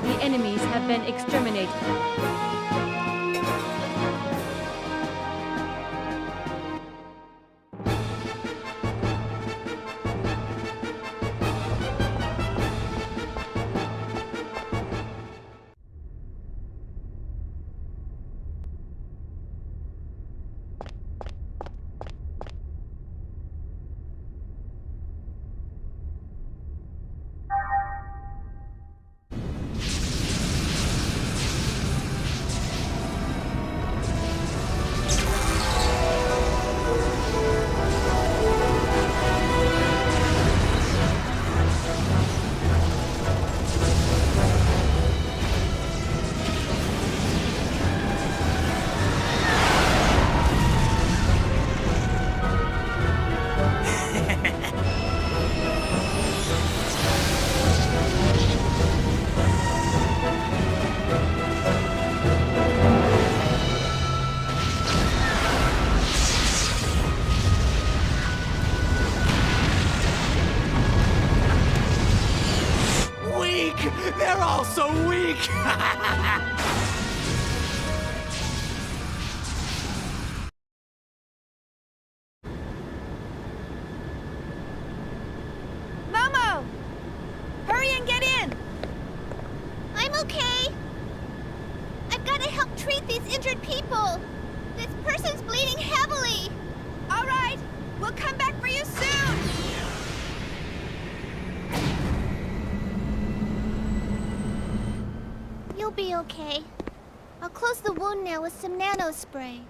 The enemies have been exterminated. They're all so weak! Momo! Hurry and get in! I'm okay. I've got to help treat these injured people. This person's bleeding heavily. All right, we'll come back for you soon. You'll be okay. I'll close the wound now with some nano spray.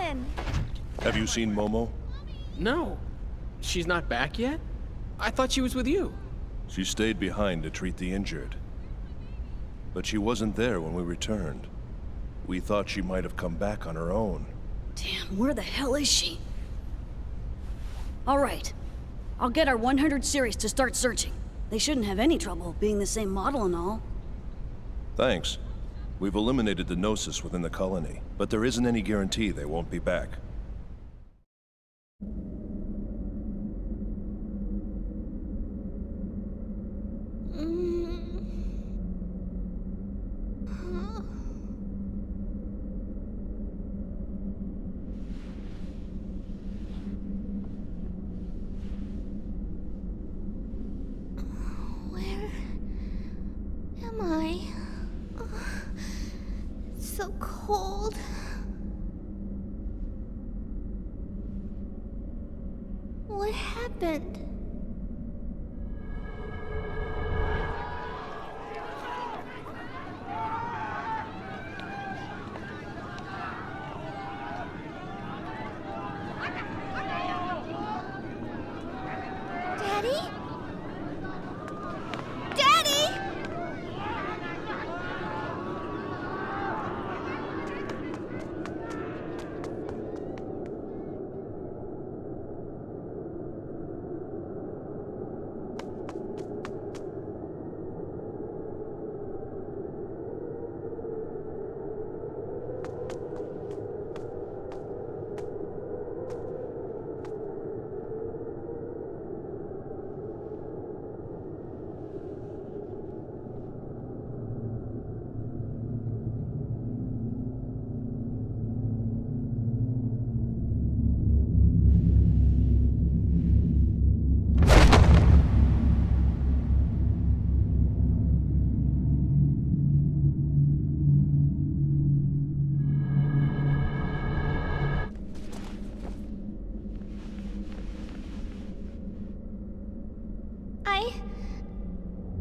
fallen. Have you seen Momo? No. She's not back yet? I thought she was with you. She stayed behind to treat the injured. But she wasn't there when we returned. We thought she might have come back on her own. Damn, where the hell is she? All right. I'll get our 100 series to start searching. They shouldn't have any trouble being the same model and all. Thanks. We've eliminated the Gnosis within the colony, but there isn't any guarantee they won't be back. Where am I? It's so cold. What happened? Daddy? Daddy!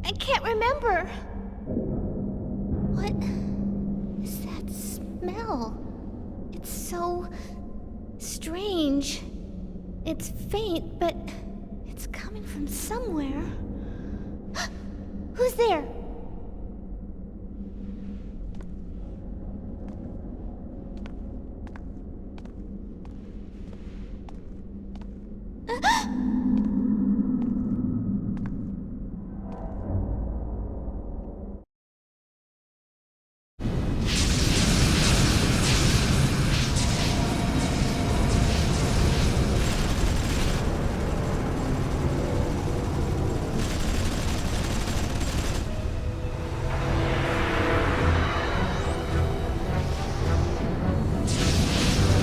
I can't remember. What is that smell? It's so strange. It's faint, but it's coming from somewhere. Who's there?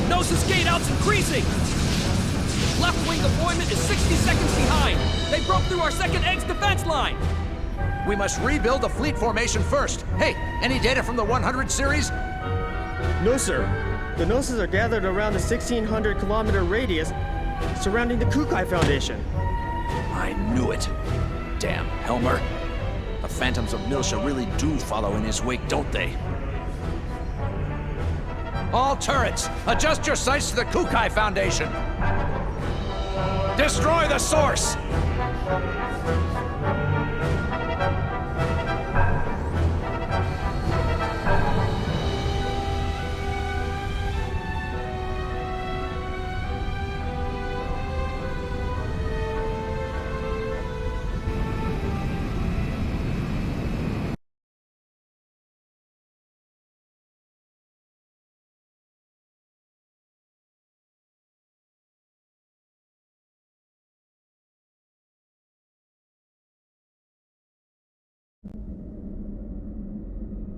Gnosis gate out's increasing! Left wing deployment is 60 seconds behind. They broke through our second egg's defense line. We must rebuild the fleet formation first. Hey, any data from the 100 series? No, sir. The Gnosis are gathered around the 1,600-kilometer radius surrounding the Kukai Foundation. I knew it. Damn, Helmer. The Phantoms of Milsha really do follow in his wake, don't they? All turrets, adjust your sights to the Kukai Foundation. Destroy the source!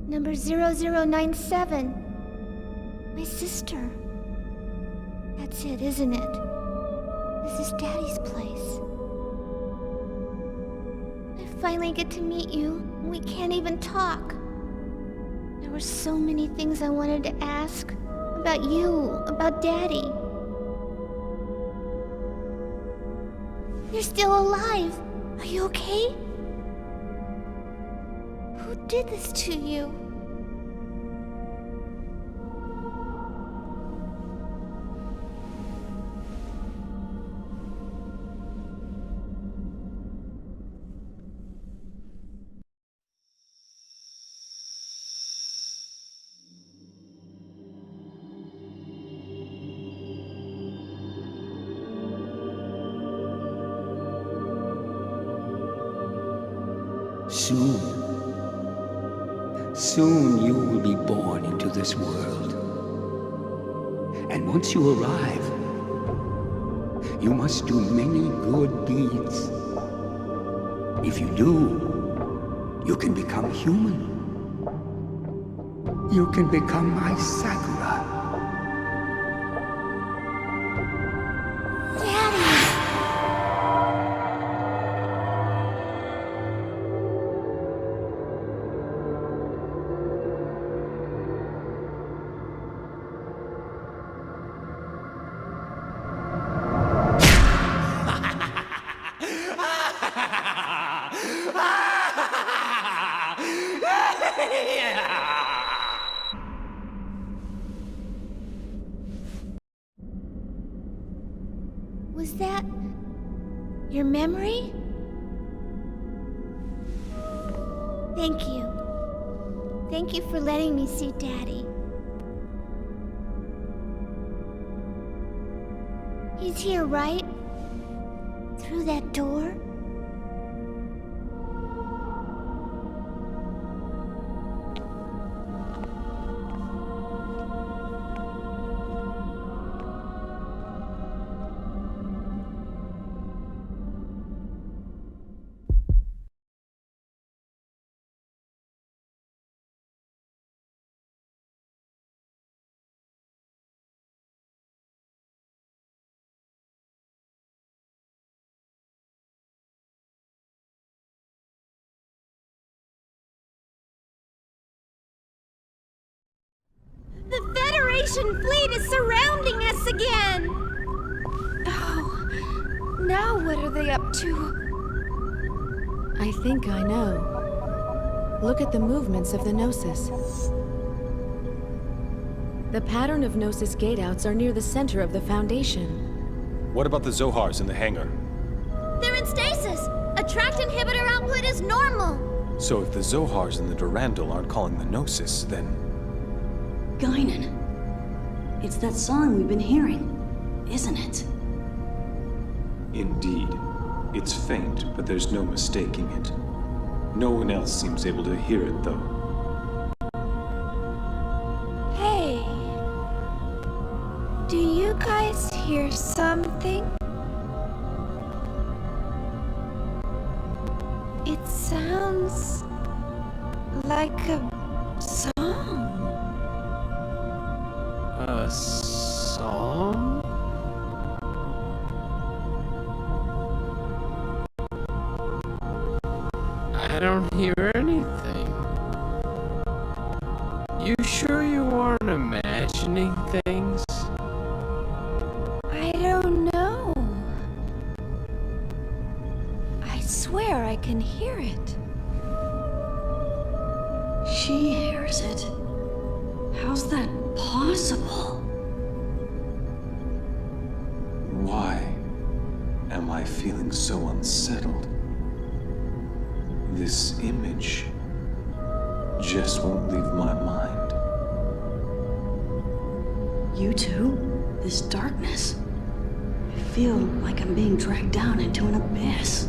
Number 0097. My sister. That's it, isn't it? This is Daddy's place. I finally get to meet you, and we can't even talk. There were so many things I wanted to ask. About you, about Daddy. You're still alive. Are you okay? Who did this to you? Soon. Soon you will be born into this world. And once you arrive, you must do many good deeds. If you do, you can become human. You can become my Sakura. Was that your memory? Thank you. Thank you for letting me see Daddy. He's here, right? Through that door? The Federation fleet is surrounding us again! Oh, now what are they up to? I think I know. Look at the movements of the Gnosis. The pattern of Gnosis gateouts are near the center of the Foundation. What about the Zohars in the hangar? They're in stasis! Attract inhibitor output is normal! So if the Zohars and the Durandal aren't calling the Gnosis, then... Guinan. It's that song we've been hearing, isn't it? Indeed. It's faint, but there's no mistaking it. No one else seems able to hear it, though. Hey... Do you guys hear something? It sounds... like a song. A song? I don't hear anything. You sure you aren't imagining things? I don't know. I swear I can hear it. She hears it. How's that possible? Why am I feeling so unsettled? This image just won't leave my mind. You too? This darkness. I feel like I'm being dragged down into an abyss.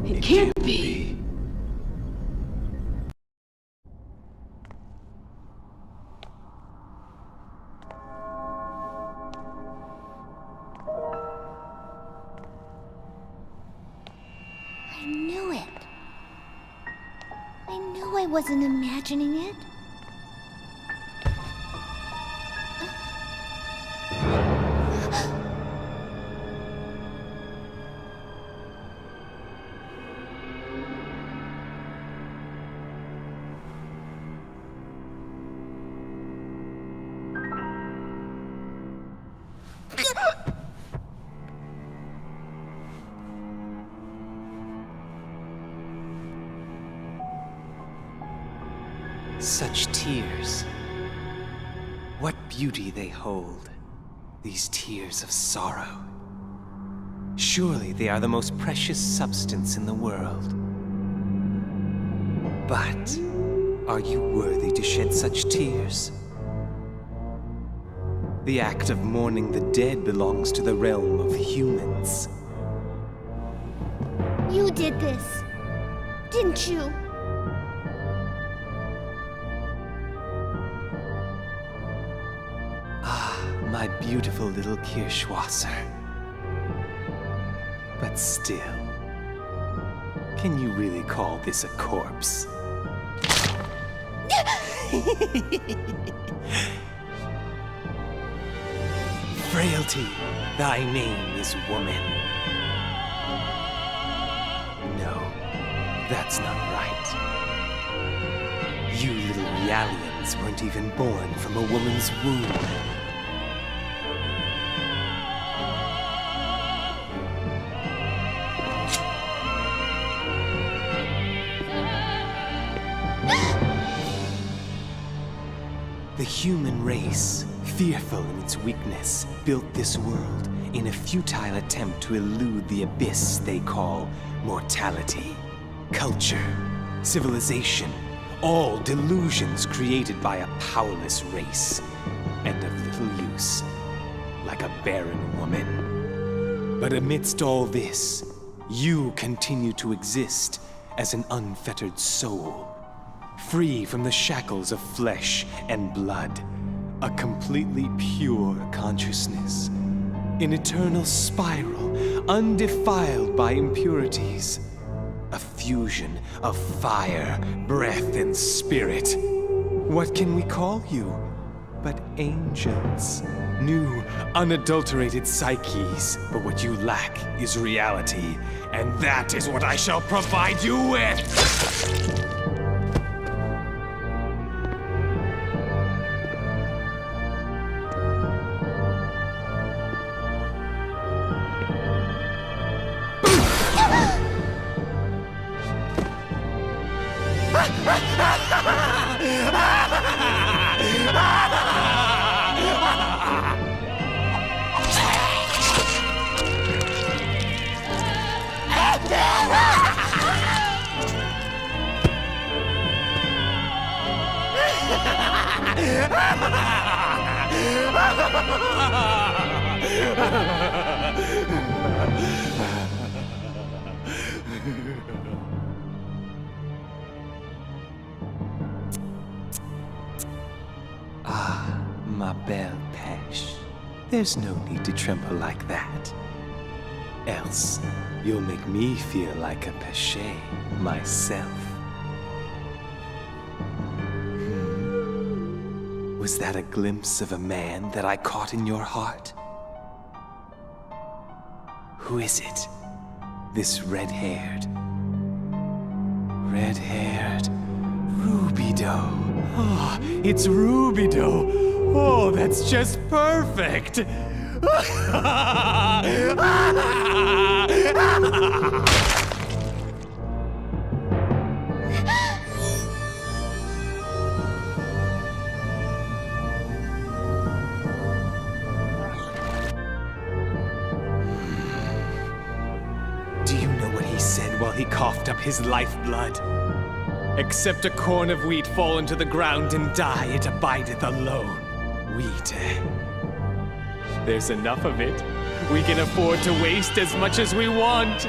It can't be. I knew it. I knew I wasn't imagining it. Such tears. What beauty they hold, these tears of sorrow. Surely they are the most precious substance in the world. But are you worthy to shed such tears? The act of mourning the dead belongs to the realm of humans. did this, didn't you? My beautiful little Kirschwasser. But still, can you really call this a corpse? Frailty, thy name is woman. No, that's not right. You little Realians weren't even born from a woman's womb. The human race, fearful in its weakness, built this world in a futile attempt to elude the abyss they call mortality. Culture, civilization, all delusions created by a powerless race, and of little use, like a barren woman. But amidst all this, you continue to exist as an unfettered soul, free from the shackles of flesh and blood, a completely pure consciousness, an eternal spiral, undefiled by impurities, a fusion of fire, breath, and spirit. What can we call you but angels? New, unadulterated psyches, but what you lack is reality, and that is what I shall provide you with! Ah, ma belle Pêche. There's no need to tremble like that. Else, you'll make me feel like a Pêche myself. Was that a glimpse of a man that I caught in your heart? Who is it? This red-haired Rubido. Oh, it's Rubido. Oh, that's just perfect. Do you know what he said while he coughed up his lifeblood? Except a corn of wheat fall into the ground and die, it abideth alone. Wheat. There's enough of it. We can afford to waste as much as we want.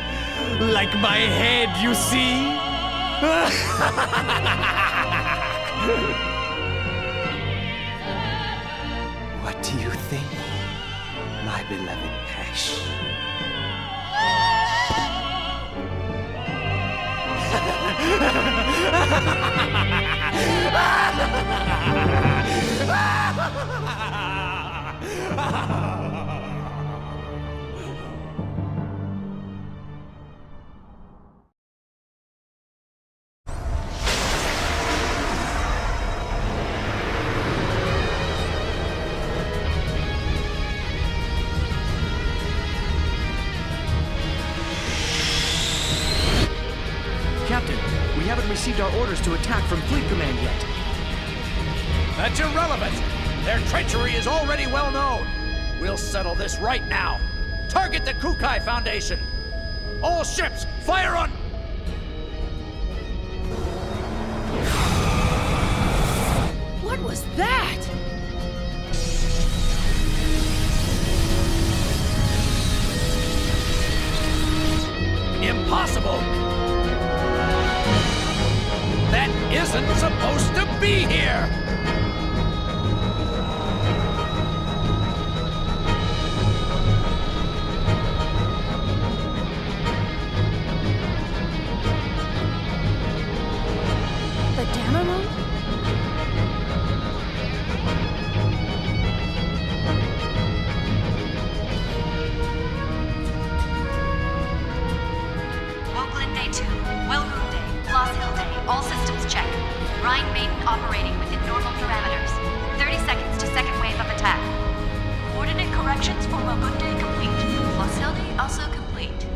Like my head, you see? What do you think, my beloved Pesh? Captain, we haven't received our orders to attack from Fleet Command yet. That's irrelevant. Their treachery is already well known. We'll settle this right now. Target the Kukai Foundation. All ships, fire on... What was that? impossible! That isn't supposed to be here! The Damarone? Woodland Day 2, Wellmoon Day, Lost Hill Day, all systems check. Rhine Maiden operating within normal parameters. 30 seconds to second wave of attack. Coordinate corrections for Woodland Day complete. Lost Hill Day also complete.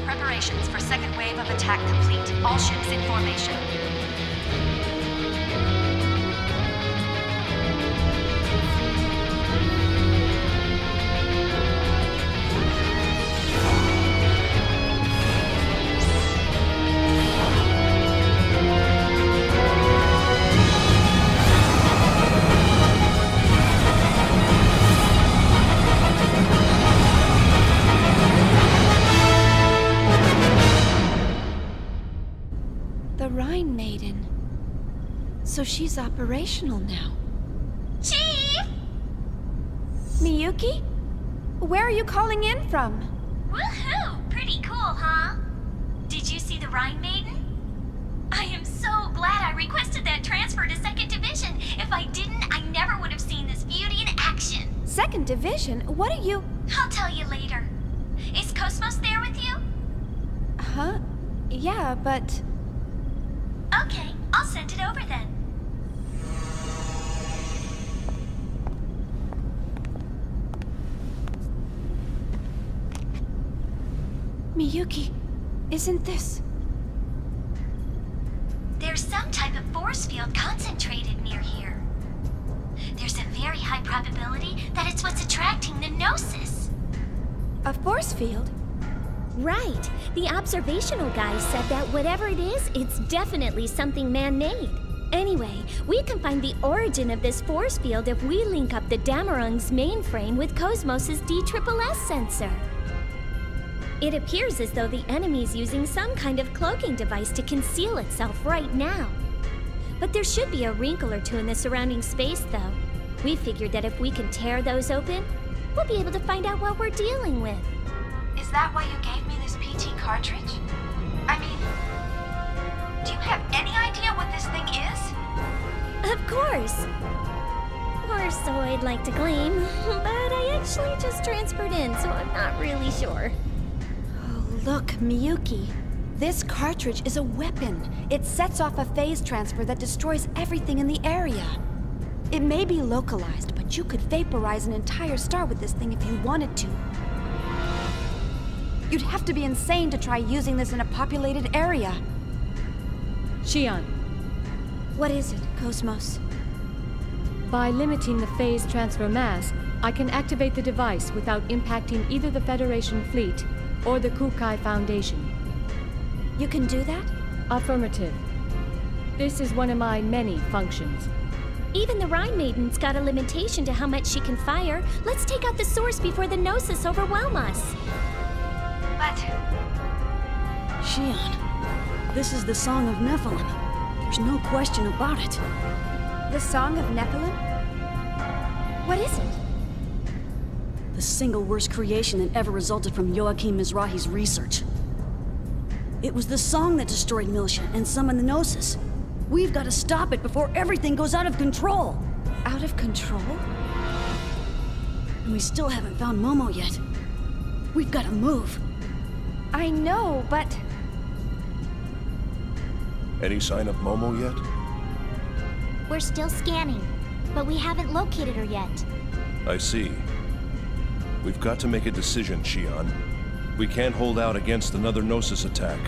Preparations for second wave of attack complete. All ships in formation. The Rhine Maiden. So she's operational now. Chief! Miyuki? Where are you calling in from? Woohoo! Pretty cool, huh? Did you see the Rhine Maiden? I am so glad I requested that transfer to 2nd Division. If I didn't, I never would have seen this beauty in action. 2nd Division? What are you... I'll tell you later. Is Cosmos there with you? Huh? Yeah, but... Okay, I'll send it over then. Miyuki, isn't this... There's some type of force field concentrated near here. There's a very high probability that it's what's attracting the Gnosis. a force field? Right. The observational guys said that whatever it is, it's definitely something man-made. Anyway, we can find the origin of this force field if we link up the Damarung's mainframe with Cosmos' DSSS sensor. It appears as though the enemy's using some kind of cloaking device to conceal itself right now. But there should be a wrinkle or two in the surrounding space, though. We figured that if we can tear those open, we'll be able to find out what we're dealing with. Is that why you gave me this PT cartridge? I mean, do you have any idea what this thing is? Of course. Or so I'd like to claim. But I actually just transferred in, so I'm not really sure. Oh, look, Miyuki. This cartridge is a weapon. It sets off a phase transfer that destroys everything in the area. It may be localized, but you could vaporize an entire star with this thing if you wanted to. You'd have to be insane to try using this in a populated area. Xian. What is it, Cosmos? By limiting the phase transfer mass, I can activate the device without impacting either the Federation fleet or the Kukai Foundation. You can do that? Affirmative. This is one of my many functions. Even the Rhine Maiden's got a limitation to how much she can fire. Let's take out the source before the Gnosis overwhelm us. But... Xian, this is the Song of Nephilim. There's no question about it. The Song of Nephilim? What is it? The single worst creation that ever resulted from Joachim Mizrahi's research. It was the song that destroyed Miltia and summoned the Gnosis. We've got to stop it before everything goes out of control. Out of control? And we still haven't found Momo yet. We've got to move. I know, but... Any sign of Momo yet? We're still scanning, but we haven't located her yet. I see. We've got to make a decision, Xian. We can't hold out against another Gnosis attack.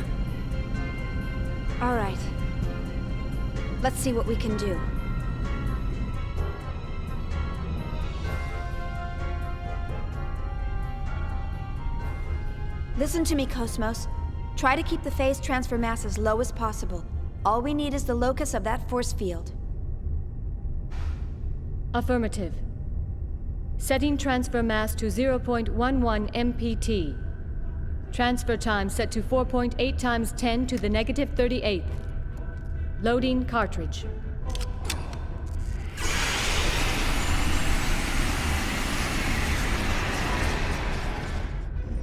All right. Let's see what we can do. Listen to me, Cosmos. Try to keep the phase transfer mass as low as possible. All we need is the locus of that force field. Affirmative. Setting transfer mass to 0.11 MPT. Transfer time set to 4.8 times 10 to the negative 38th. Loading cartridge.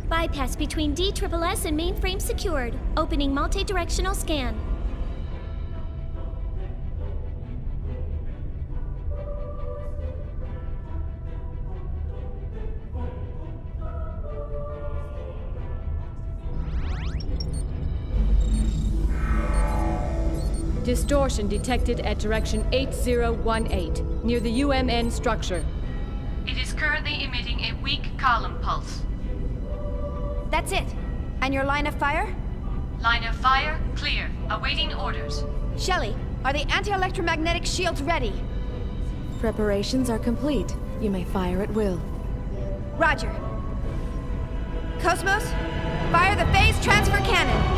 Bypass between DSSS and mainframe secured. Opening multi-directional scan. Distortion detected at direction 8018, near the UMN structure. It is currently emitting a weak column pulse. That's it. And your line of fire? Line of fire clear. Awaiting orders. Shelley, are the anti-electromagnetic shields ready? Preparations are complete. You may fire at will. Roger. Cosmos, fire the phase transfer cannon.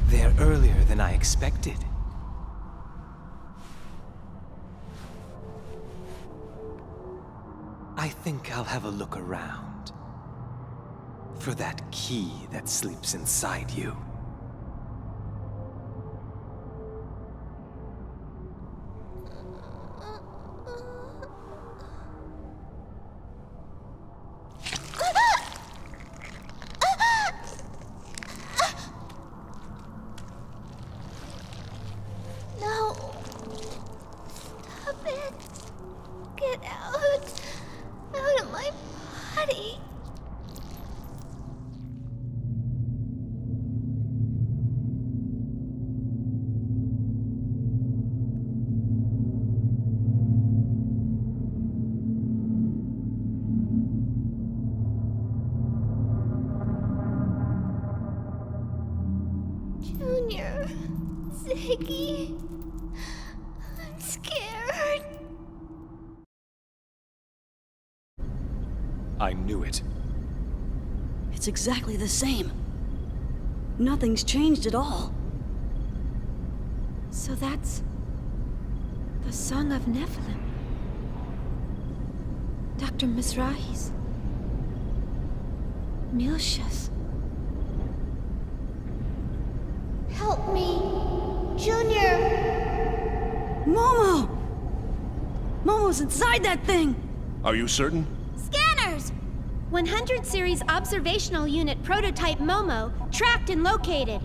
They're earlier than I expected. I think I'll have a look around for that key that sleeps inside you. No. Stop it. Get out. Out of my body. Junior. Ziggy. I'm scared. I knew it. It's exactly the same. Nothing's changed at all. So that's the Song of Nephilim. Dr. Mizrahi's. Milsha's. Help me. Junior. Momo! Momo's inside that thing! Are you certain? Scanners! 100 series observational unit prototype Momo tracked and located.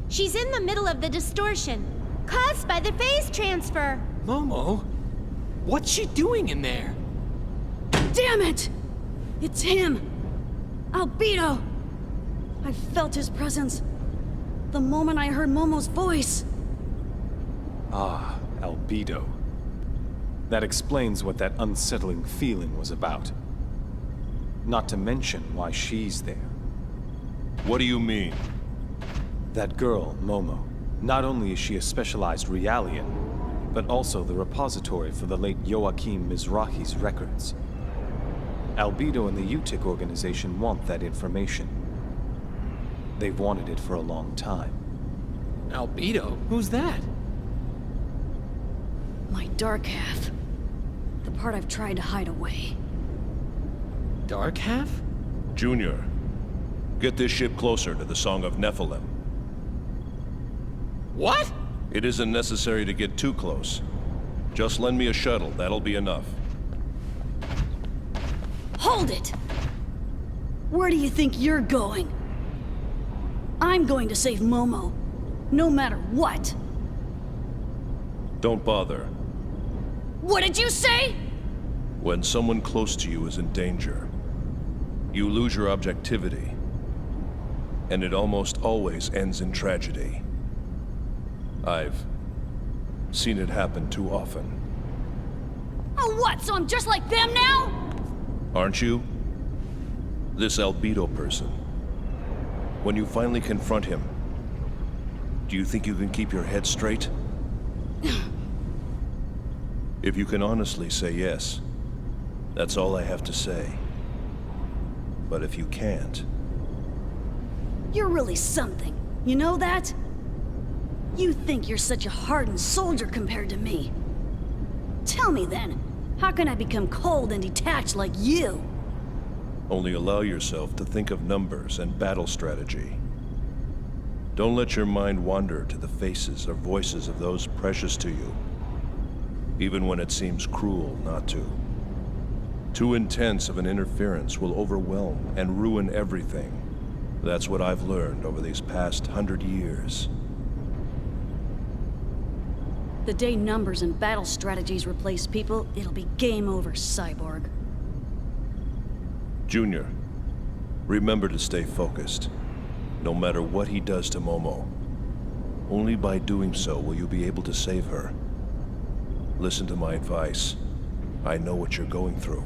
She's in the middle of the distortion, caused by the phase transfer. Momo? What's she doing in there? Damn it! It's him! Albedo! I felt his presence the moment I heard Momo's voice. Ah, Albedo. That explains what that unsettling feeling was about. Not to mention why she's there. What do you mean? That girl, Momo, not only is she a specialized Realian, but also the repository for the late Joachim Mizrahi's records. Albedo and the UTIC organization want that information. They've wanted it for a long time. Albedo? Who's that? My dark half. The part I've tried to hide away. Dark half? Junior, get this ship closer to the Song of Nephilim. What? It isn't necessary to get too close. Just lend me a shuttle, that'll be enough. Hold it! Where do you think you're going? I'm going to save Momo, no matter what. Don't bother. What did you say? When someone close to you is in danger, you lose your objectivity. And it almost always ends in tragedy. I've seen it happen too often. Oh, what? So I'm just like them now? Aren't you? This albedo person. When you finally confront him, do you think you can keep your head straight? If you can honestly say yes, that's all I have to say. But if you can't... You're really something. You know that? You think you're such a hardened soldier compared to me. Tell me then, how can I become cold and detached like you? Only allow yourself to think of numbers and battle strategy. Don't let your mind wander to the faces or voices of those precious to you, even when it seems cruel not to. Too intense of an interference will overwhelm and ruin everything. That's what I've learned over these past 100 years. The day numbers and battle strategies replace people, it'll be game over, Cyborg. Junior, remember to stay focused, no matter what he does to Momo. Only by doing so will you be able to save her. Listen to my advice. I know what you're going through.